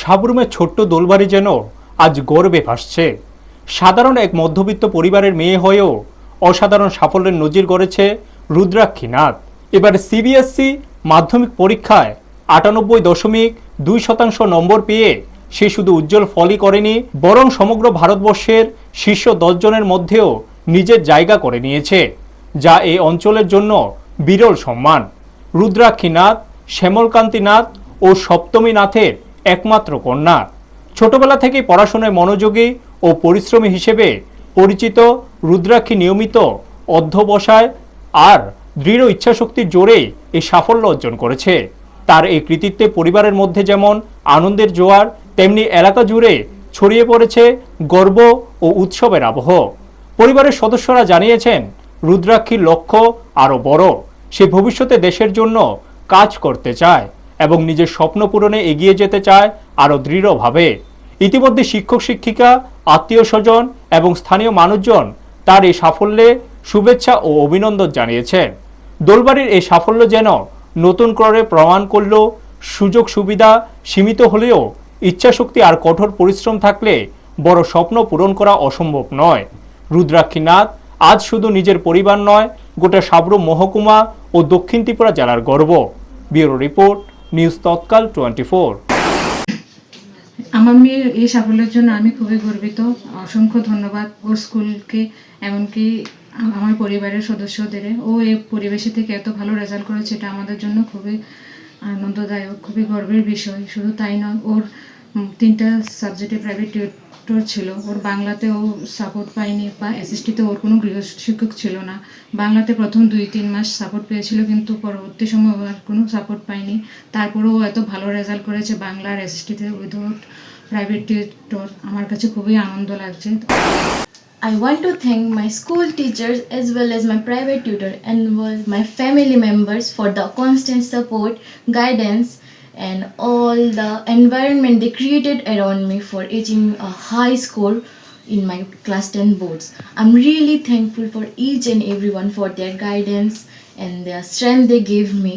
সাবরুমের ছোট্ট দোলবাড়ি যেন আজ গর্বে ভাসছে। সাধারণ এক মধ্যবিত্ত পরিবারের মেয়ে হয়েও অসাধারণ সাফল্যের নজির গড়েছে রুদ্রাক্ষী নাথ। এবার সিবিএসই মাধ্যমিক পরীক্ষায় 98.2% নম্বর পেয়ে সে শুধু উজ্জ্বল ফলই করেনি, বরং সমগ্র ভারতবর্ষের শীর্ষ 10 জনের মধ্যেও নিজের জায়গা করে নিয়েছে, যা এই অঞ্চলের জন্য বিরল সম্মান। রুদ্রাক্ষী নাথ শ্যামলকান্তি নাথ ও সপ্তমী নাথের একমাত্র কন্যা। ছোটবেলা থেকেই পড়াশোনায় মনোযোগী ও পরিশ্রমী হিসেবে পরিচিত রুদ্রাক্ষী নিয়মিত অধ্যবসায় আর দৃঢ় ইচ্ছাশক্তির জোরে এই সাফল্য অর্জন করেছে। তার এই কৃতিত্বে পরিবারের মধ্যে যেমন আনন্দের জোয়ার, তেমনি এলাকা জুড়ে ছড়িয়ে পড়েছে গর্ব ও উৎসবের আবহ। পরিবারের সদস্যরা জানিয়েছেন, রুদ্রাক্ষীর লক্ষ্য আরও বড়। সে ভবিষ্যতে দেশের জন্য কাজ করতে চায় এবং নিজের স্বপ্ন পূরণে এগিয়ে যেতে চায় আরও দৃঢ়ভাবে। ইতিমধ্যে শিক্ষক শিক্ষিকা, আত্মীয় স্বজন এবং স্থানীয় মানুষজন তার এই সাফল্যে শুভেচ্ছা ও অভিনন্দন জানিয়েছেন। দোলবাড়ির এই সাফল্য যেন নতুন করে প্রমাণ করল, সুযোগ সুবিধা সীমিত হলেও ইচ্ছাশক্তি আর কঠোর পরিশ্রম থাকলে বড় স্বপ্ন পূরণ করা অসম্ভব নয়। রুদ্রাক্ষী নাথ আজ শুধু নিজের পরিবার নয়, গোটা সাবরুম মহকুমা ও দক্ষিণ ত্রিপুরা জেলার গর্ব। ব্যুরো রিপোর্ট, নিউজ তৎকাল 24। আমার মেয়ের এই সাফল্যের জন্য আমি খুবই গর্বিত। অসংখ্য ধন্যবাদ ওর স্কুলকে, এমনকি আমার পরিবারের সদস্যদের। ও এই পরিবেশে থেকে এত ভালো রেজাল্ট করেছে, এটা আমাদের জন্য খুবই আনন্দদায়ক, খুবই গর্বের বিষয়। শুধু তাই নয়, ওর 3টা সাবজেক্টে প্রাইভেট টিউটর ছিল। ওর বাংলাতে ও সাপোর্ট পায়নি, বা এসএসটিতে ওর কোনো গৃহ শিক্ষক ছিল না। বাংলাতে প্রথম 2-3 মাস সাপোর্ট পেয়েছিল, কিন্তু পরবর্তী সময় ও আর কোনো সাপোর্ট পায়নি। তারপরেও ও এত ভালো রেজাল্ট করেছে বাংলা আর এসএসটিতে উইদাউট প্রাইভেট টিউটর। আমার কাছে খুবই আনন্দ লাগছে। I want to thank my school teachers as well as my private tutor and my family members for the constant support, guidance and all the environment they created around me for achieving a high score in my class 10 boards. I'm really thankful for each and everyone for their guidance and their strength they gave me.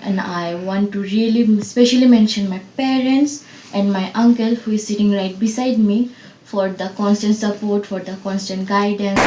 And I want to really specially mention my parents and my uncle who is sitting right beside me for the constant support, for the constant guidance.